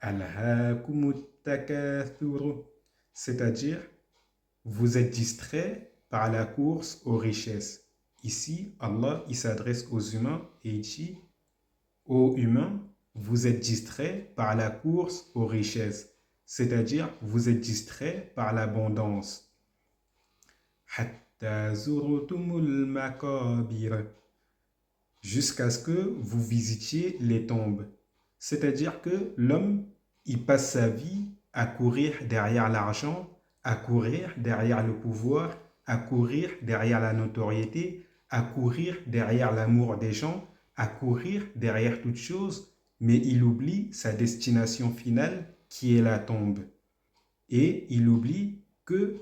Alhaakumut takathur, c'est-à-dire vous êtes distrait par la course aux richesses. Ici, Allah il s'adresse aux humains et il dit ô humains, vous êtes distrait par la course aux richesses, c'est-à-dire vous êtes distrait par l'abondance. Hatta zurtumul makabir, jusqu'à ce que vous visitiez les tombes. C'est-à-dire que l'homme, il passe sa vie à courir derrière l'argent, à courir derrière le pouvoir, à courir derrière la notoriété, à courir derrière l'amour des gens, à courir derrière toute chose, mais il oublie sa destination finale qui est la tombe. Et il oublie que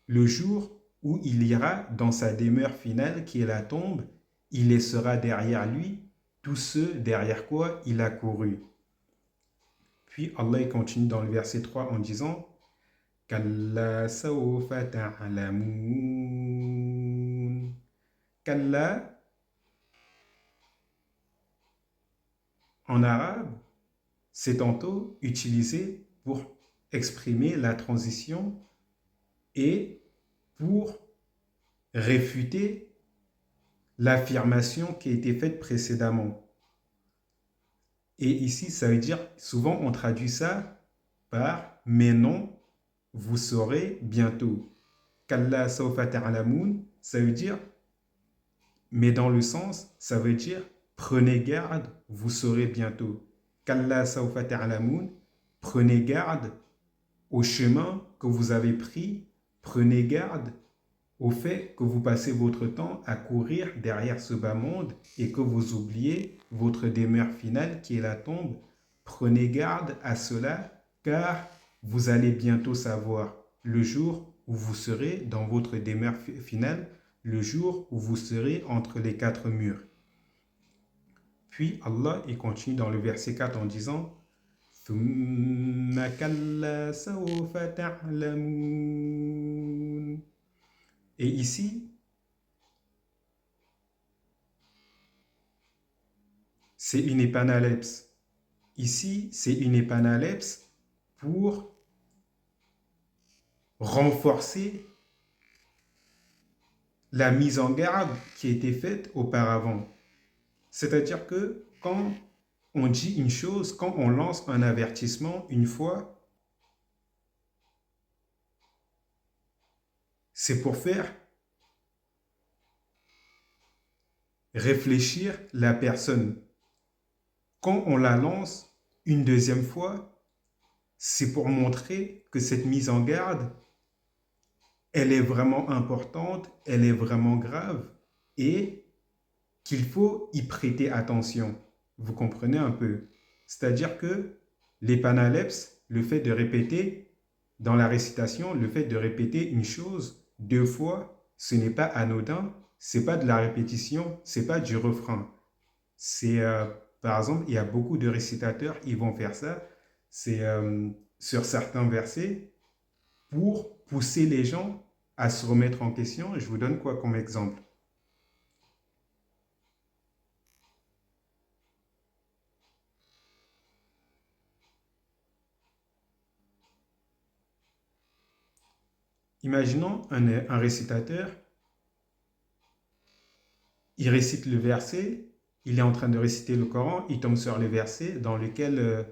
le jour où il ira dans sa demeure finale qui est la tombe, il laissera derrière lui tous ceux derrière quoi il a couru. Puis Allah continue dans le verset 3 en disant Kalla sawfa ta'lamun. Kalla, en arabe, c'est tantôt utilisé pour exprimer la transition et pour réfuter l'affirmation qui a été faite précédemment. Et ici, ça veut dire, souvent on traduit ça par mais non, vous saurez bientôt. Kalla sawfa ta'lamun, ça veut dire, mais dans le sens, ça veut dire prenez garde, vous saurez bientôt. Kalla sawfa ta'lamun, prenez garde au chemin que vous avez pris, prenez garde au fait que vous passez votre temps à courir derrière ce bas monde et que vous oubliez votre demeure finale qui est la tombe. Prenez garde à cela car vous allez bientôt savoir le jour où vous serez dans votre demeure finale, le jour où vous serez entre les quatre murs. Puis Allah il continue dans le verset 4 en disant ثُمَّ كَلَّا سَوْفَ تَعْلَمُونَ. Et ici, c'est une épanalepse. Ici, c'est une épanalepse pour renforcer la mise en garde qui a été faite auparavant. C'est-à-dire que quand on dit une chose, quand on lance un avertissement une fois, c'est pour faire réfléchir la personne. Quand on la lance une deuxième fois, c'est pour montrer que cette mise en garde, elle est vraiment importante, elle est vraiment grave et qu'il faut y prêter attention. Vous comprenez un peu? C'est-à-dire que l'épanalepse, le fait de répéter dans la récitation, le fait de répéter une chose deux fois, ce n'est pas anodin, c'est pas de la répétition, c'est pas du refrain. C'est par exemple, il y a beaucoup de récitateurs, ils vont faire ça. C'est sur certains versets pour pousser les gens à se remettre en question. Je vous donne quoi comme exemple? Imaginons un récitateur, il récite le verset, il est en train de réciter le Coran, il tombe sur le verset dans lequel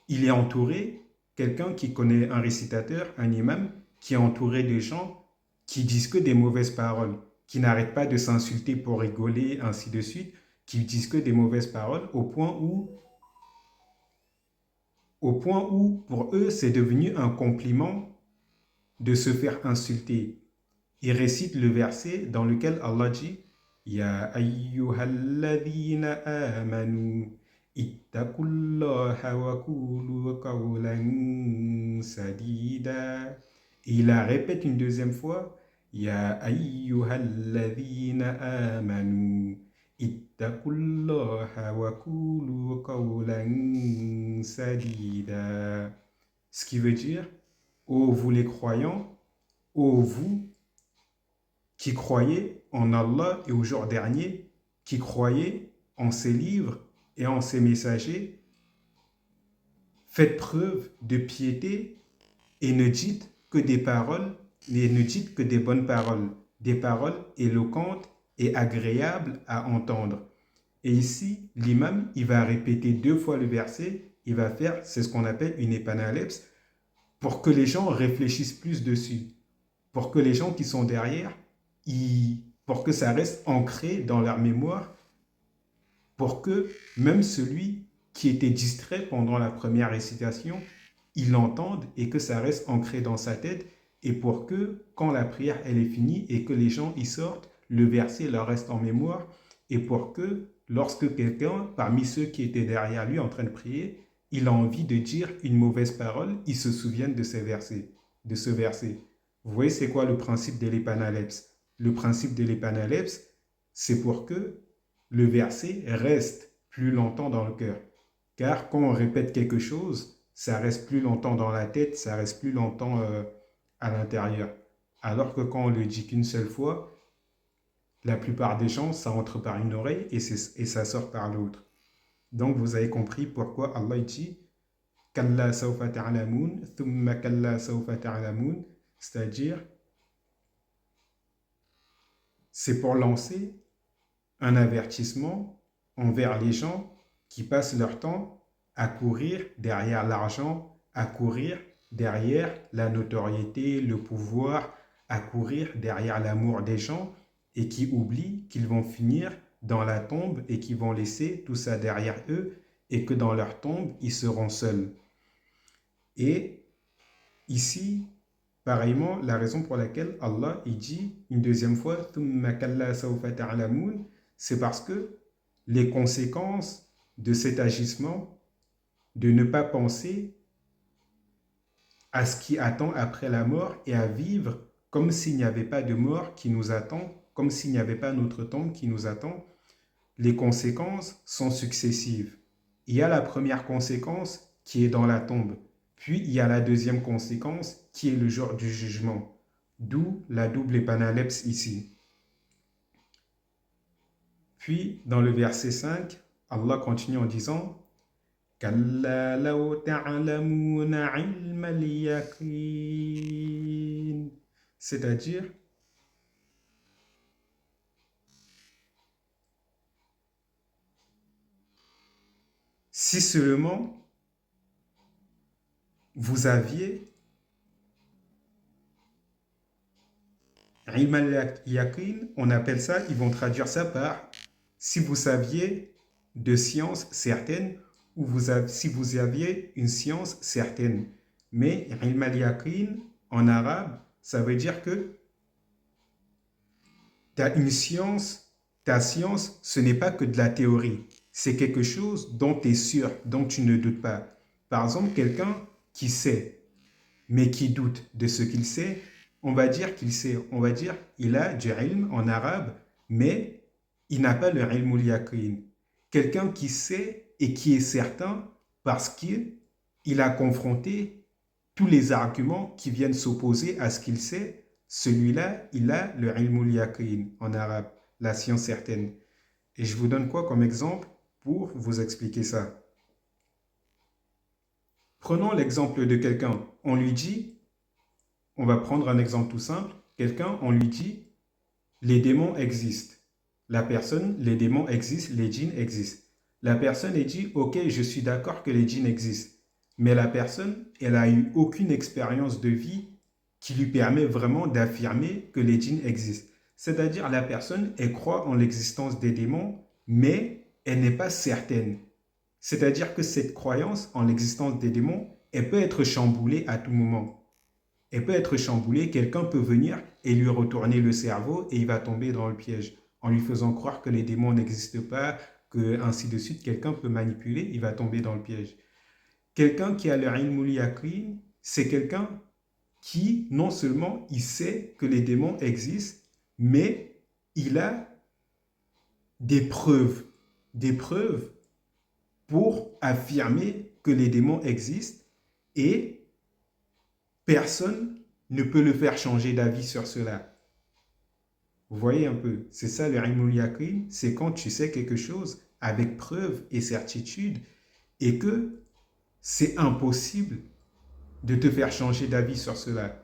il est entouré, quelqu'un qui connaît un récitateur, un imam, qui est entouré de gens qui disent que des mauvaises paroles, qui n'arrêtent pas de s'insulter pour rigoler, ainsi de suite, qui disent que des mauvaises paroles au point où pour eux, c'est devenu un compliment de se faire insulter. Il récite le verset dans lequel Allah dit Ya ayyuhalladhina amanu ittaqullaha wa qulu qawlan sadida. Et il la répète une deuxième fois Ya ayyuhalladhina amanu ittaqullaha wa qulu qawlan sadida. Ce qui veut dire ô vous les croyants, ô vous qui croyez en Allah et au jour dernier, qui croyez en ses livres et en ses messagers, faites preuve de piété et ne dites que des paroles, et ne dites que des bonnes paroles, des paroles éloquentes et agréables à entendre. Et ici, l'imam, il va répéter 2 fois le verset, il va faire, c'est ce qu'on appelle une épanalepse, pour que les gens réfléchissent plus dessus, pour que les gens qui sont derrière, pour que ça reste ancré dans leur mémoire, pour que même celui qui était distrait pendant la première récitation, il l'entende et que ça reste ancré dans sa tête, et pour que quand la prière elle est finie et que les gens y sortent, le verset leur reste en mémoire, et pour que lorsque quelqu'un parmi ceux qui étaient derrière lui en train de prier, il a envie de dire une mauvaise parole, il se souvienne de ces versets, de ce verset. Vous voyez c'est quoi le principe de l'épanalepse? Le principe de l'épanalepse, c'est pour que le verset reste plus longtemps dans le cœur. Car quand on répète quelque chose, ça reste plus longtemps dans la tête, ça reste plus longtemps à l'intérieur. Alors que quand on le dit qu'une seule fois, la plupart des gens, ça entre par une oreille et ça sort par l'autre. Donc vous avez compris pourquoi Allah dit Kalla sawfa ta'lamun, thumma kalla sawfa ta'lamun, c'est-à-dire c'est pour lancer un avertissement envers les gens qui passent leur temps à courir derrière l'argent, à courir derrière la notoriété, le pouvoir, à courir derrière l'amour des gens et qui oublient qu'ils vont finir dans la tombe et qu'ils vont laisser tout ça derrière eux et que dans leur tombe, ils seront seuls. Et ici, pareillement, la raison pour laquelle Allah il dit une deuxième fois, c'est parce que les conséquences de cet agissement, de ne pas penser à ce qui attend après la mort et à vivre comme s'il n'y avait pas de mort qui nous attend, comme s'il n'y avait pas notre tombe qui nous attend, les conséquences sont successives. Il y a la première conséquence qui est dans la tombe, puis il y a la deuxième conséquence qui est le jour du jugement, d'où la double épanalepse ici. Puis dans le verset 5, Allah continue en disant كلا لو تعلمون علم اليقين, c'est-à-dire si seulement vous aviez ilm al-yaqin, on appelle ça, ils vont traduire ça par si vous saviez de sciences certaines ou si vous aviez une science certaine. Mais ilm al-yaqin en arabe, ça veut dire que tu as une science, ta science, ce n'est pas que de la théorie. C'est quelque chose dont tu es sûr, dont tu ne doutes pas. Par exemple, quelqu'un qui sait, mais qui doute de ce qu'il sait, on va dire qu'il sait, on va dire il a du ilm en arabe, mais il n'a pas le ilm al-yaqin. Quelqu'un qui sait et qui est certain parce qu'il a confronté tous les arguments qui viennent s'opposer à ce qu'il sait, celui-là, il a le ilm al-yaqin en arabe, la science certaine. Et je vous donne quoi comme exemple pour vous expliquer ça? Prenons l'exemple de quelqu'un. On lui dit, on va prendre un exemple tout simple. Quelqu'un, on lui dit, les démons existent. La personne, les démons existent, les djinns existent. La personne est dit, ok, je suis d'accord que les djinns existent. Mais la personne, elle a eu aucune expérience de vie qui lui permet vraiment d'affirmer que les djinns existent. C'est-à-dire, la personne, elle croit en l'existence des démons, mais elle n'est pas certaine. C'est-à-dire que cette croyance en l'existence des démons, elle peut être chamboulée à tout moment. Elle peut être chamboulée, quelqu'un peut venir et lui retourner le cerveau et il va tomber dans le piège. En lui faisant croire que les démons n'existent pas, que ainsi de suite, quelqu'un peut manipuler, il va tomber dans le piège. Quelqu'un qui a le ilm al-yaqin, c'est quelqu'un qui, non seulement il sait que les démons existent, mais il a des preuves pour affirmer que les démons existent et personne ne peut le faire changer d'avis sur cela. Vous voyez un peu, c'est ça le ilm al-yaqin, c'est quand tu sais quelque chose avec preuve et certitude et que c'est impossible de te faire changer d'avis sur cela.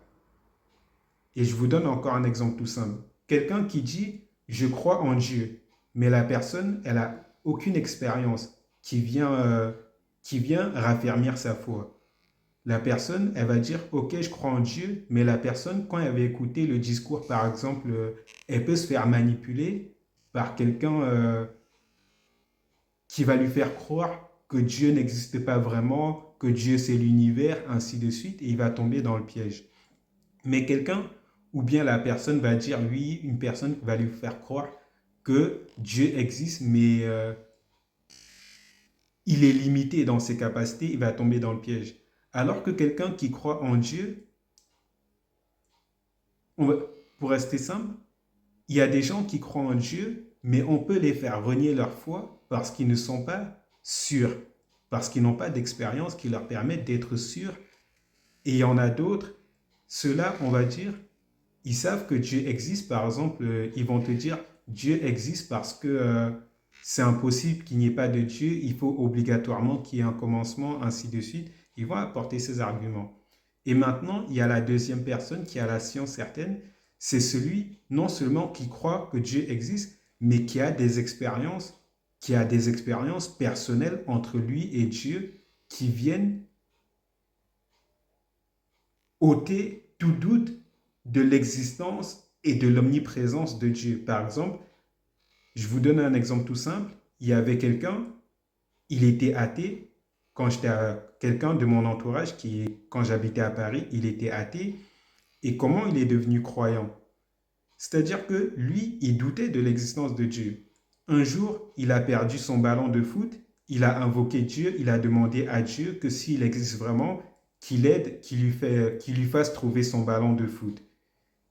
Et je vous donne encore un exemple tout simple. Quelqu'un qui dit je crois en Dieu, mais la personne, elle a aucune expérience qui vient raffermir sa foi. La personne, elle va dire ok, je crois en Dieu, mais la personne, quand elle va écouter le discours, par exemple, elle peut se faire manipuler par quelqu'un qui va lui faire croire que Dieu n'existe pas vraiment, que Dieu c'est l'univers, ainsi de suite, et il va tomber dans le piège. Mais quelqu'un, ou bien la personne va dire, lui, une personne va lui faire croire que Dieu existe, mais il est limité dans ses capacités, il va tomber dans le piège. Alors que quelqu'un qui croit en Dieu, on va, pour rester simple, il y a des gens qui croient en Dieu, mais on peut les faire renier leur foi parce qu'ils ne sont pas sûrs, parce qu'ils n'ont pas d'expérience qui leur permette d'être sûrs. Et il y en a d'autres, ceux-là, on va dire, ils savent que Dieu existe. Par exemple, ils vont te dire, Dieu existe parce que c'est impossible qu'il n'y ait pas de Dieu, il faut obligatoirement qu'il y ait un commencement, ainsi de suite. Ils vont apporter ces arguments. Et maintenant, il y a la deuxième personne qui a la science certaine, c'est celui non seulement qui croit que Dieu existe, mais qui a des expériences personnelles entre lui et Dieu qui viennent ôter tout doute de l'existence et de l'omniprésence de Dieu. Par exemple, je vous donne un exemple tout simple. Il y avait quelqu'un, il était athée. Quelqu'un de mon entourage quand j'habitais à Paris, il était athée. Et comment il est devenu croyant? C'est-à-dire que lui, il doutait de l'existence de Dieu. Un jour, il a perdu son ballon de foot, il a invoqué Dieu, il a demandé à Dieu que s'il existe vraiment, qu'il l'aide, qu'il lui fasse trouver son ballon de foot.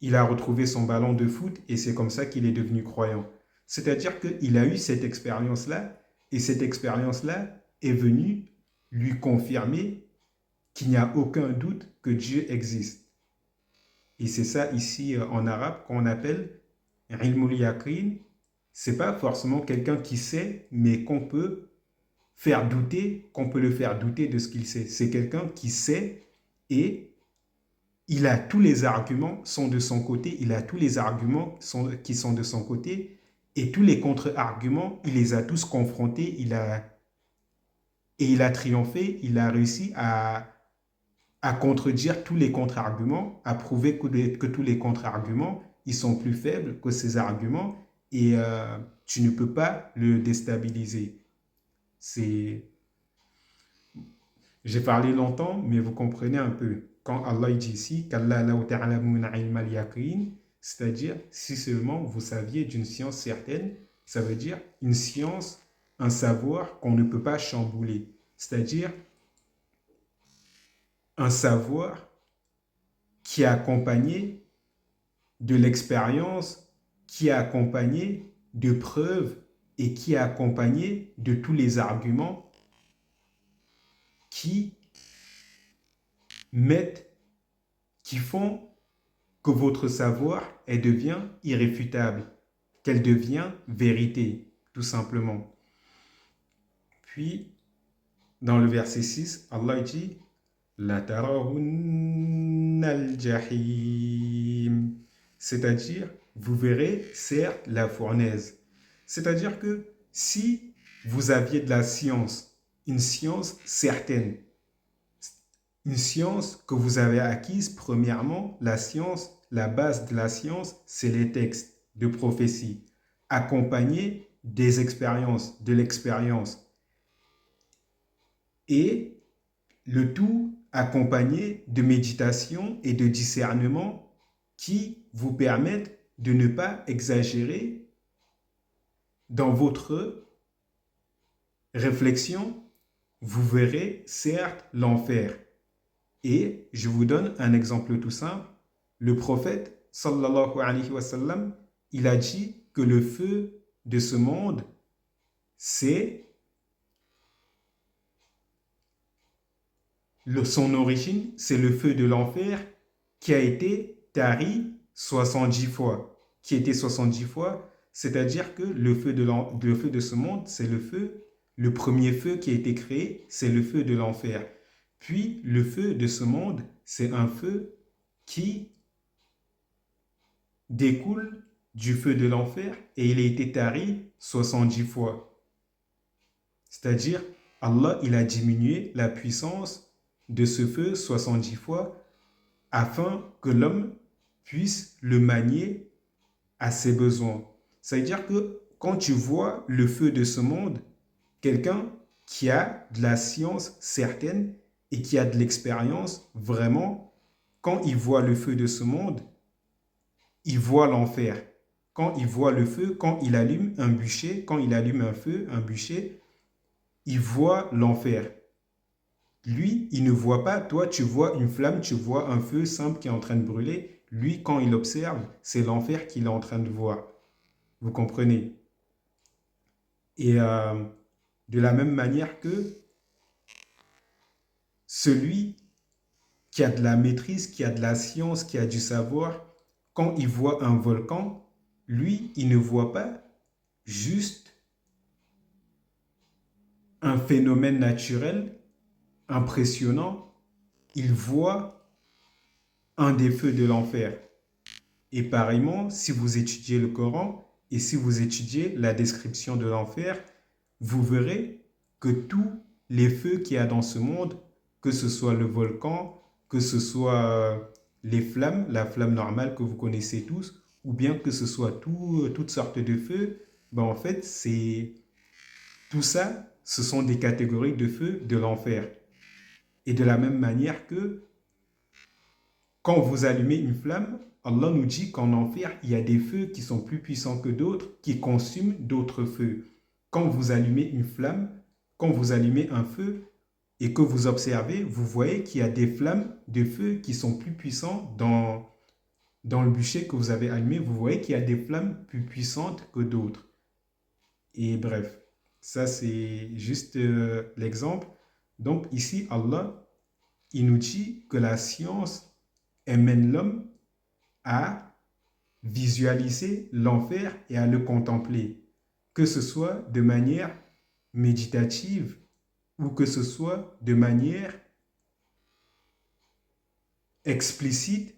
Il a retrouvé son ballon de foot et c'est comme ça qu'il est devenu croyant. C'est-à-dire qu'il a eu cette expérience-là et cette expérience-là est venue lui confirmer qu'il n'y a aucun doute que Dieu existe. Et c'est ça ici en arabe qu'on appelle ilmul yaqin. C'est pas forcément quelqu'un qui sait, mais qu'on peut qu'on peut le faire douter de ce qu'il sait. C'est quelqu'un qui sait et il a tous les arguments sont de son côté, il a tous les arguments qui sont de son côté et tous les contre-arguments, il les a tous confrontés, il a triomphé, il a réussi à contredire tous les contre-arguments, à prouver que tous les contre-arguments, ils sont plus faibles que ces arguments et tu ne peux pas le déstabiliser. C'est... J'ai parlé longtemps, mais vous comprenez un peu. Quand Allah dit ici, c'est-à-dire si seulement vous saviez d'une science certaine, ça veut dire une science, un savoir qu'on ne peut pas chambouler. C'est-à-dire un savoir qui est accompagné de l'expérience, qui est accompagné de preuves et qui est accompagné de tous les arguments qui qui font que votre savoir devient irréfutable, qu'elle devient vérité, tout simplement. Puis, dans le verset 6, Allah dit La tarawunna al-jahim, c'est-à-dire, vous verrez certes la fournaise. C'est-à-dire que si vous aviez de la science, une science certaine, une science que vous avez acquise, premièrement, la science, la base de la science, c'est les textes de prophétie, accompagnés des expériences, de l'expérience. Et le tout accompagné de méditation et de discernement qui vous permettent de ne pas exagérer dans votre réflexion. Vous verrez certes l'enfer. Et je vous donne un exemple tout simple. Le prophète, sallallahu alayhi wa sallam, il a dit que le feu de ce monde, son origine, c'est le feu de l'enfer qui a été tari 70 fois. Qui était 70 fois, c'est-à-dire que le feu de ce monde, c'est le premier feu qui a été créé, c'est le feu de l'enfer. Puis le feu de ce monde, c'est un feu qui découle du feu de l'enfer et il a été tari 70 fois. C'est-à-dire, Allah, il a diminué la puissance de ce feu 70 fois afin que l'homme puisse le manier à ses besoins. C'est-à-dire que quand tu vois le feu de ce monde, quelqu'un qui a de la science certaine et qui a de l'expérience, vraiment, quand il voit le feu de ce monde, il voit l'enfer. Quand il voit le feu, quand il allume un bûcher, quand il allume un feu, un bûcher, il voit l'enfer. Lui, il ne voit pas. Toi, tu vois une flamme, tu vois un feu simple qui est en train de brûler. Lui, quand il observe, c'est l'enfer qu'il est en train de voir. Vous comprenez? Et de la même manière que celui qui a de la maîtrise, qui a de la science, qui a du savoir, quand il voit un volcan, lui, il ne voit pas juste un phénomène naturel impressionnant, il voit un des feux de l'enfer. Et pareillement, si vous étudiez le Coran et si vous étudiez la description de l'enfer, vous verrez que tous les feux qu'il y a dans ce monde, que ce soit le volcan, que ce soit les flammes, la flamme normale que vous connaissez tous, ou bien que ce soit toutes sortes de feux, ben en fait, tout ça, ce sont des catégories de feux de l'enfer. Et de la même manière que quand vous allumez une flamme, Allah nous dit qu'en enfer, il y a des feux qui sont plus puissants que d'autres, qui consument d'autres feux. Quand vous allumez une flamme, quand vous allumez un feu et que vous observez, vous voyez qu'il y a des flammes de feu qui sont plus puissantes dans le bûcher que vous avez allumé. Vous voyez qu'il y a des flammes plus puissantes que d'autres. Et bref, ça c'est juste l'exemple. Donc ici, Allah, il nous dit que la science mène l'homme à visualiser l'enfer et à le contempler, que ce soit de manière méditative ou que ce soit de manière explicite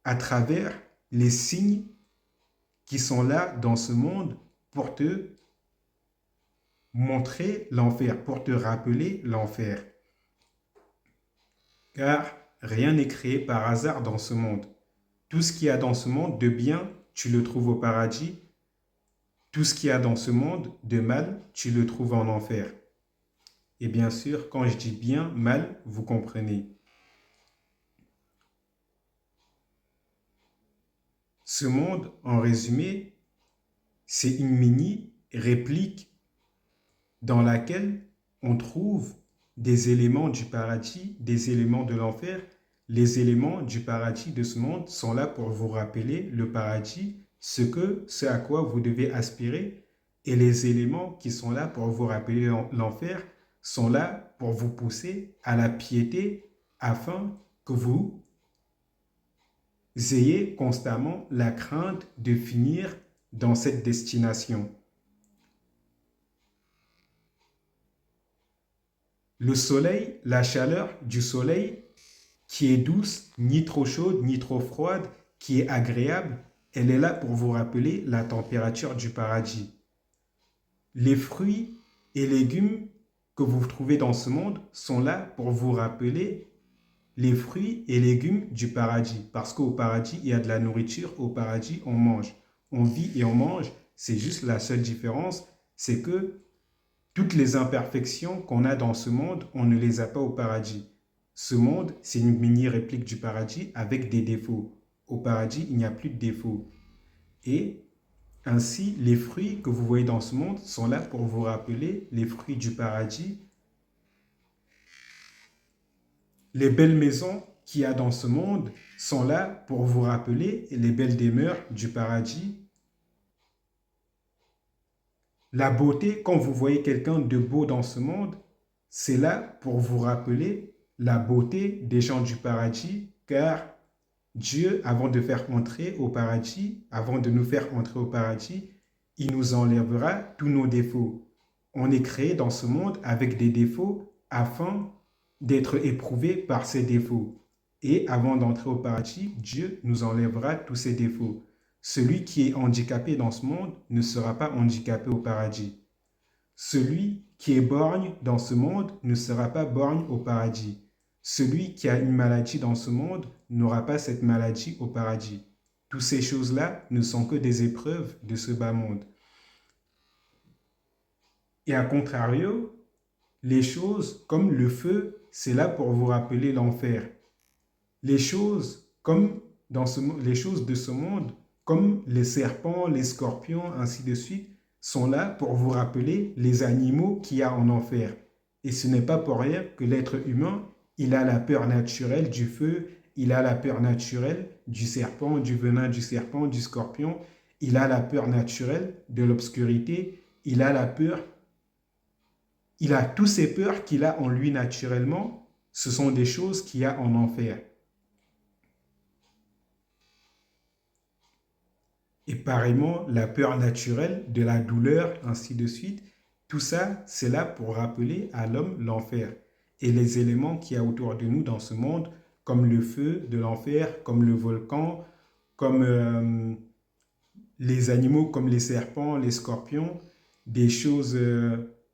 à travers les signes qui sont là dans ce monde pour te montrer l'enfer, pour te rappeler l'enfer. Car rien n'est créé par hasard dans ce monde. Tout ce qu'il y a dans ce monde de bien, tu le trouves au paradis. Tout ce qu'il y a dans ce monde de mal, tu le trouves en enfer. Et bien sûr, quand je dis bien, mal, vous comprenez. Ce monde, en résumé, c'est une mini réplique dans laquelle on trouve des éléments du paradis, des éléments de l'enfer. Les éléments du paradis de ce monde sont là pour vous rappeler le paradis, ce à quoi vous devez aspirer. Et les éléments qui sont là pour vous rappeler l'enfer sont là pour vous pousser à la piété afin que vous ayez constamment la crainte de finir dans cette destination. Le soleil, la chaleur du soleil, qui est douce, ni trop chaude, ni trop froide, qui est agréable, elle est là pour vous rappeler la température du paradis. Les fruits et légumes que vous trouvez dans ce monde sont là pour vous rappeler les fruits et légumes du paradis. Parce qu'au paradis, il y a de la nourriture, au paradis, on mange. On vit et on mange, c'est juste la seule différence, c'est que toutes les imperfections qu'on a dans ce monde, on ne les a pas au paradis. Ce monde, c'est une mini-réplique du paradis avec des défauts. Au paradis, il n'y a plus de défauts. Et ainsi, les fruits que vous voyez dans ce monde sont là pour vous rappeler les fruits du paradis. Les belles maisons qu'il y a dans ce monde sont là pour vous rappeler les belles demeures du paradis. La beauté, quand vous voyez quelqu'un de beau dans ce monde, c'est là pour vous rappeler la beauté des gens du paradis, car Dieu, avant de faire entrer au paradis, avant de nous faire entrer au paradis, il nous enlèvera tous nos défauts. On est créé dans ce monde avec des défauts afin d'être éprouvés par ces défauts. Et avant d'entrer au paradis, Dieu nous enlèvera tous ces défauts. Celui qui est handicapé dans ce monde ne sera pas handicapé au paradis. Celui qui est borgne dans ce monde ne sera pas borgne au paradis. Celui qui a une maladie dans ce monde n'aura pas cette maladie au paradis. Toutes ces choses-là ne sont que des épreuves de ce bas monde. Et à contrario, les choses comme le feu, c'est là pour vous rappeler l'enfer. Les choses comme les choses de ce monde, comme les serpents, les scorpions, ainsi de suite, sont là pour vous rappeler les animaux qu'il y a en enfer. Et ce n'est pas pour rien que l'être humain, il a la peur naturelle du feu, il a la peur naturelle du serpent, du venin du serpent, du scorpion, il a la peur naturelle de l'obscurité, il a la peur, il a toutes ces peurs qu'il a en lui naturellement, ce sont des choses qu'il y a en enfer. Et pareillement, la peur naturelle de la douleur, ainsi de suite. Tout ça, c'est là pour rappeler à l'homme l'enfer. Et les éléments qu'il y a autour de nous dans ce monde, comme le feu de l'enfer, comme le volcan, comme les animaux, comme les serpents, les scorpions, des choses,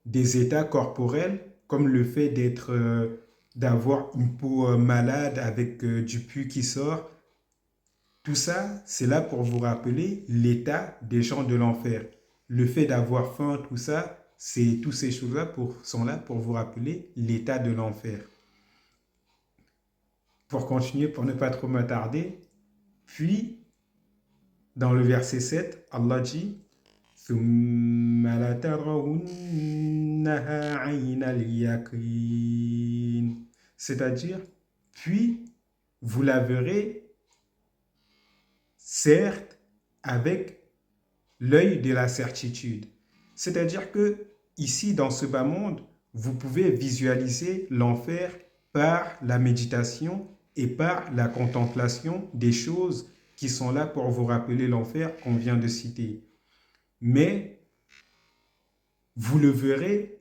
des états corporels, comme le fait d'avoir une peau malade avec du pus qui sort. Tout ça, c'est là pour vous rappeler l'état des gens de l'enfer. Le fait d'avoir faim, tout ça, toutes ces choses-là sont là pour vous rappeler l'état de l'enfer. Pour continuer, pour ne pas trop m'attarder, puis, dans le verset 7, Allah dit ثُمَّ لَتَرَوُنَّهَا عَيْنَ الْيَقِينِ. C'est-à-dire, puis vous la verrez certes avec l'œil de la certitude. C'est-à-dire que ici, dans ce bas monde, vous pouvez visualiser l'enfer par la méditation et par la contemplation des choses qui sont là pour vous rappeler l'enfer qu'on vient de citer. Mais vous le verrez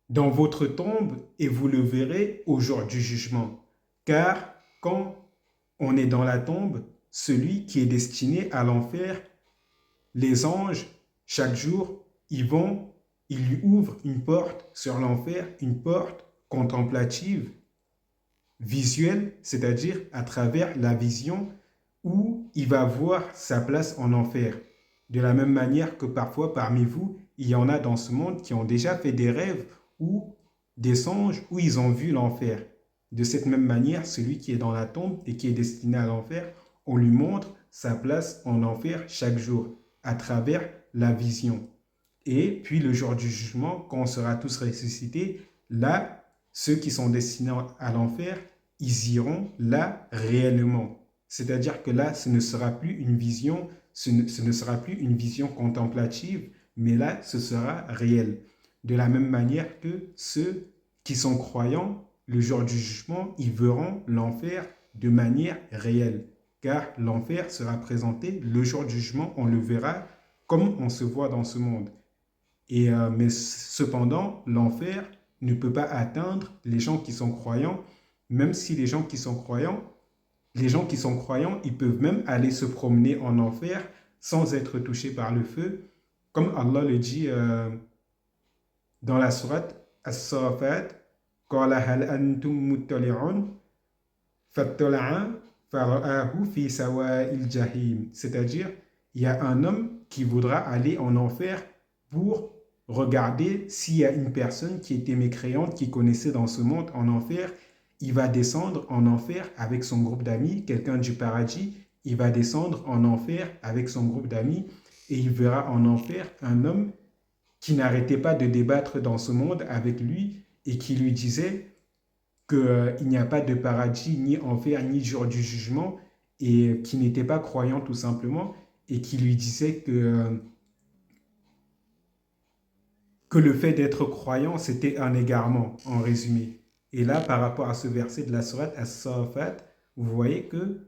dans votre tombe et vous le verrez au jour du jugement. Car quand on est dans la tombe, celui qui est destiné à l'enfer, les anges, chaque jour, ils lui ouvrent une porte sur l'enfer, une porte contemplative, visuelle, c'est-à-dire à travers la vision où il va voir sa place en enfer. De la même manière que parfois parmi vous, il y en a dans ce monde qui ont déjà fait des rêves ou des songes où ils ont vu l'enfer. De cette même manière, celui qui est dans la tombe et qui est destiné à l'enfer, on lui montre sa place en enfer chaque jour à travers la vision. Et puis le jour du jugement, quand on sera tous ressuscités, là, ceux qui sont destinés à l'enfer, ils iront là réellement. C'est-à-dire que là, ce ne sera plus une vision, ce ne sera plus une vision contemplative, mais là, ce sera réel. De la même manière que ceux qui sont croyants, le jour du jugement, ils verront l'enfer de manière réelle. Car l'enfer sera présenté, le jour du jugement, on le verra comme on se voit dans ce monde. Mais cependant, l'enfer ne peut pas atteindre les gens qui sont croyants, même si les gens qui sont croyants, ils peuvent même aller se promener en enfer sans être touchés par le feu, comme Allah le dit dans la sourate As-Saffat, قال هل أنتم مطلعون فاطلع فرآه في سواء الجحيم. C'est-à-dire, il y a un homme qui voudra aller en enfer pour regarder s'il y a une personne qui était mécréante, qui connaissait dans ce monde en enfer. Il va descendre en enfer avec son groupe d'amis, quelqu'un du paradis, il va descendre en enfer avec son groupe d'amis et il verra en enfer un homme qui n'arrêtait pas de débattre dans ce monde avec lui et qui lui disait qu'il n'y a pas de paradis, ni enfer, ni jour du jugement, et qui n'était pas croyant tout simplement, et qui lui disait que le fait d'être croyant, c'était un égarement, en résumé. Et là, par rapport à ce verset de la sourate As-Saffat, vous voyez que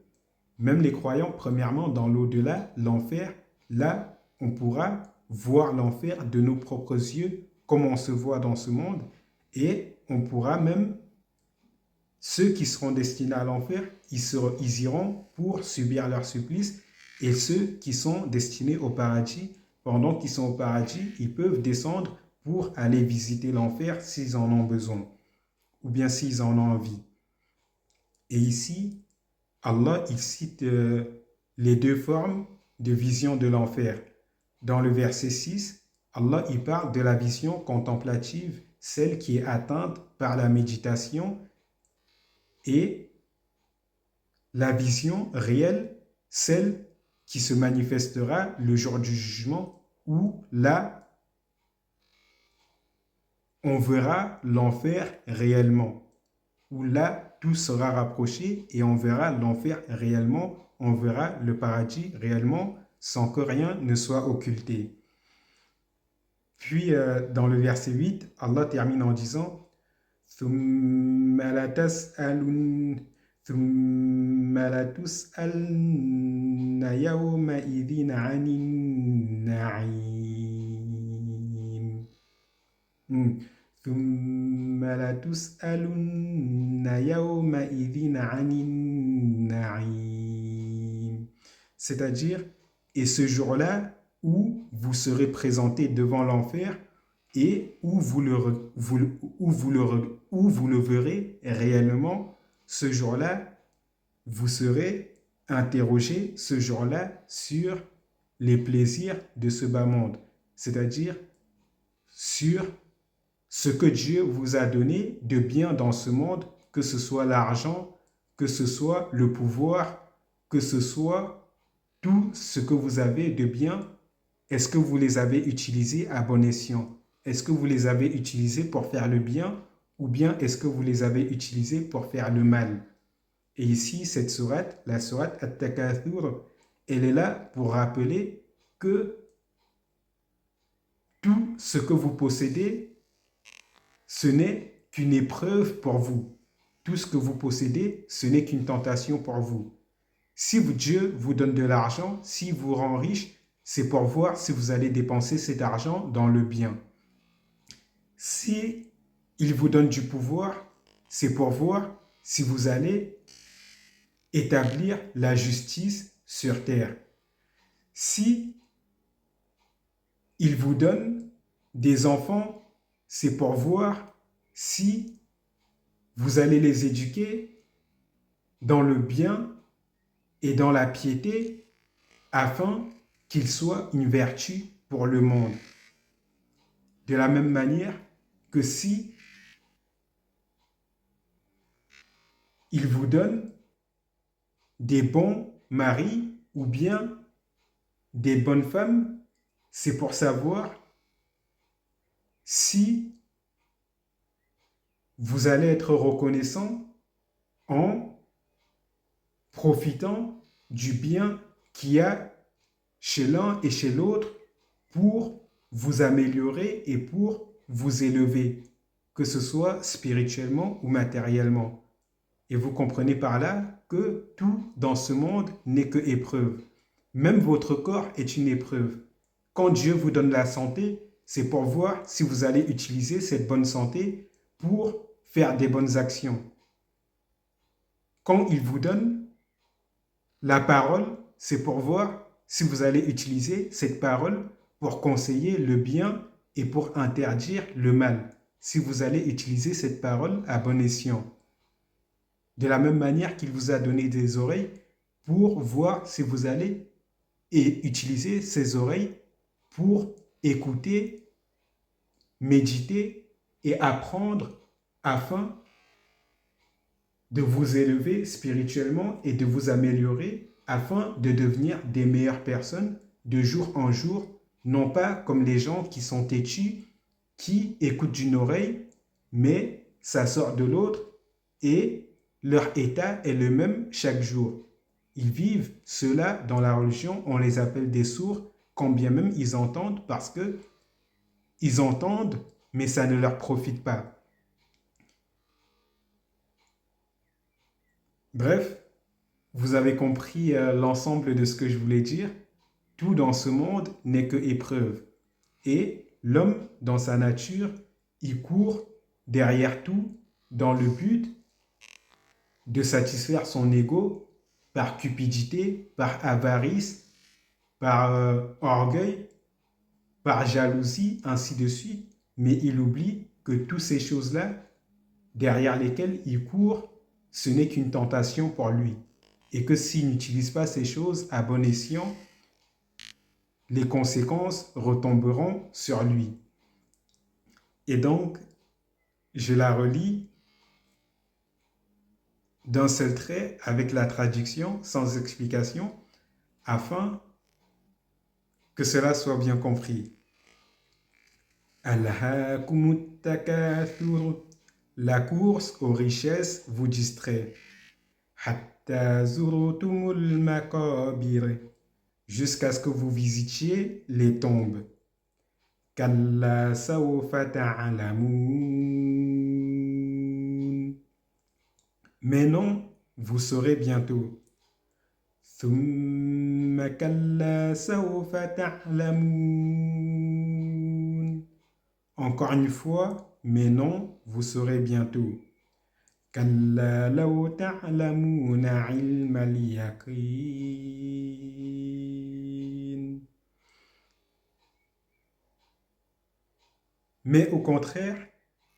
même les croyants, premièrement, dans l'au-delà, l'enfer, là, on pourra voir l'enfer de nos propres yeux, comme on se voit dans ce monde, et on pourra même, ceux qui seront destinés à l'enfer, ils iront pour subir leur supplice, et ceux qui sont destinés au paradis, pendant qu'ils sont au paradis, ils peuvent descendre pour aller visiter l'enfer s'ils en ont besoin, ou bien s'ils en ont envie. Et ici, Allah, il cite les deux formes de vision de l'enfer. Dans le verset 6, Allah, il parle de la vision contemplative, celle qui est atteinte par la méditation, et la vision réelle, celle qui se manifestera le jour du jugement, où là, on verra l'enfer réellement, où là, tout sera rapproché et on verra l'enfer réellement, on verra le paradis réellement, sans que rien ne soit occulté. Puis, dans le verset 8, Allah termine en disant ثُمَّ لَتُسْأَلُنَّ يَوْمَئِذٍ عَنِ النَّعِيمِ ثُمَّ لَتُسْأَلُنَّ يَوْمَئِذٍ عَنِ النَّعِيمِ. C'est-à-dire, et ce jour-là où vous serez présenté devant l'enfer et où vous le verrez réellement, ce jour-là, vous serez interrogé ce jour-là sur les plaisirs de ce bas monde, c'est-à-dire sur ce que Dieu vous a donné de bien dans ce monde, que ce soit l'argent, que ce soit le pouvoir, que ce soit tout ce que vous avez de bien. Est-ce que vous les avez utilisés à bon escient? Est-ce que vous les avez utilisés pour faire le bien ou bien est-ce que vous les avez utilisés pour faire le mal? Et ici, cette sourate, la sourate At-Takathur, elle est là pour rappeler que tout ce que vous possédez, ce n'est qu'une épreuve pour vous. Tout ce que vous possédez, ce n'est qu'une tentation pour vous. Si Dieu vous donne de l'argent, s'il vous rend riche, c'est pour voir si vous allez dépenser cet argent dans le bien. Si il vous donne du pouvoir, c'est pour voir si vous allez établir la justice sur terre. Si il vous donne des enfants, c'est pour voir si vous allez les éduquer dans le bien et dans la piété afin qu'ils soient une vertu pour le monde. De la même manière que si il vous donne des bons maris ou bien des bonnes femmes, c'est pour savoir si vous allez être reconnaissant en profitant du bien qu'il y a chez l'un et chez l'autre pour vous améliorer et pour vous élever, que ce soit spirituellement ou matériellement. Et vous comprenez par là que tout dans ce monde n'est que épreuve. Même votre corps est une épreuve. Quand Dieu vous donne la santé, c'est pour voir si vous allez utiliser cette bonne santé pour faire des bonnes actions. Quand il vous donne la parole, c'est pour voir si vous allez utiliser cette parole pour conseiller le bien et pour interdire le mal, si vous allez utiliser cette parole à bon escient. De la même manière qu'il vous a donné des oreilles pour voir si vous allez utiliser ces oreilles pour écouter, méditer et apprendre afin de vous élever spirituellement et de vous améliorer afin de devenir des meilleures personnes de jour en jour, non pas comme les gens qui sont têtus, qui écoutent d'une oreille, mais ça sort de l'autre et leur état est le même chaque jour. Ils vivent cela dans la religion, on les appelle des sourds, quand bien même ils entendent parce que ils entendent, mais ça ne leur profite pas. Bref, vous avez compris l'ensemble de ce que je voulais dire. Tout dans ce monde n'est que épreuve. Et l'homme, dans sa nature, il court derrière tout dans le but de satisfaire son ego par cupidité, par avarice, par orgueil, par jalousie, ainsi de suite. Mais il oublie que toutes ces choses-là, derrière lesquelles il court, ce n'est qu'une tentation pour lui. Et que s'il n'utilise pas ces choses à bon escient, les conséquences retomberont sur lui. Et donc, je la relis d'un seul trait avec la traduction sans explication afin que cela soit bien compris. Alhaakumut takathur, la course aux richesses vous distrait. Hatta zurutumul makabir, jusqu'à ce que vous visitiez les tombes. Kalla sawfa ta'lamun. Mais non, vous saurez bientôt. Thumma kalla sawfa ta'lamun. Encore une fois, mais non, vous saurez bientôt. Kalla law ta'lamuna ilmal yaqin. Mais au contraire,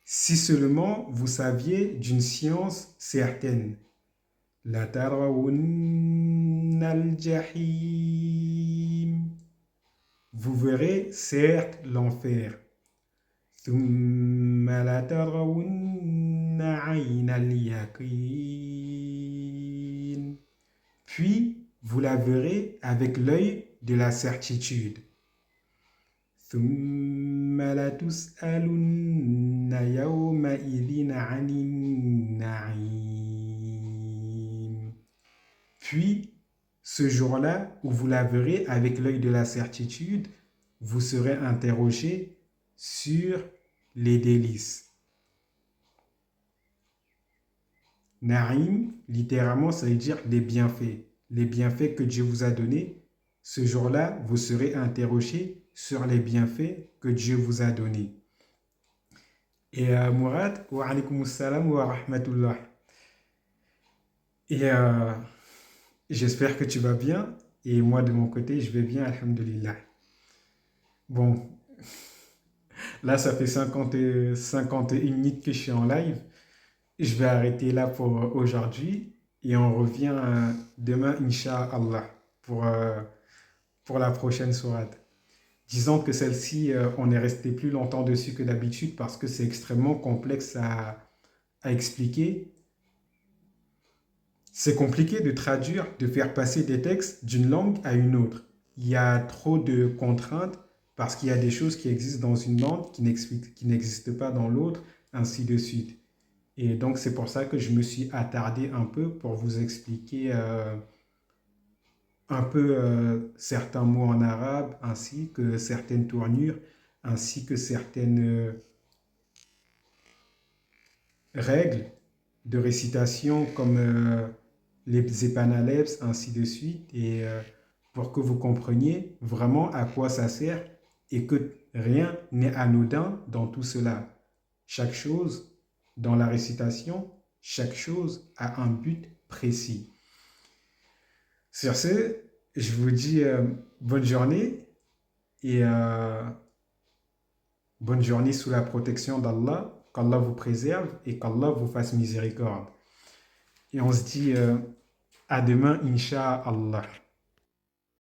si seulement vous saviez d'une science certaine. La tarawunna al-jahim. Vous verrez certes l'enfer. Thumma la tarawunna ayna al-yaqin. Puis vous la verrez avec l'œil de la certitude. ثم لتسألن يومئذ عن النعيم. Puis, ce jour-là où vous la verrez avec l'œil de la certitude, vous serez interrogé sur les délices. Na'im, littéralement, ça veut dire les bienfaits. Les bienfaits que Dieu vous a donnés. Ce jour-là, vous serez interrogé sur les bienfaits que Dieu vous a donnés. Et Mourad, wa alaykoum salam wa rahmatullah. Et j'espère que tu vas bien. Et moi, de mon côté, je vais bien, alhamdulillah. Bon, là, ça fait 51 minutes que je suis en live. Je vais arrêter là pour aujourd'hui. Et on revient demain, Inch'Allah, pour la prochaine sourate. Disons que celle-ci, on est resté plus longtemps dessus que d'habitude parce que c'est extrêmement complexe à expliquer. C'est compliqué de traduire, de faire passer des textes d'une langue à une autre. Il y a trop de contraintes parce qu'il y a des choses qui existent dans une langue qui n'existent pas dans l'autre, ainsi de suite. Et donc, c'est pour ça que je me suis attardé un peu pour vous expliquer un peu certains mots en arabe, ainsi que certaines tournures, ainsi que certaines règles de récitation comme les épanalèbes, ainsi de suite, et pour que vous compreniez vraiment à quoi ça sert et que rien n'est anodin dans tout cela. Chaque chose dans la récitation, chaque chose a un but précis. Sur ce, je vous dis bonne journée et bonne journée sous la protection d'Allah, qu'Allah vous préserve et qu'Allah vous fasse miséricorde. Et on se dit à demain, Inch'Allah.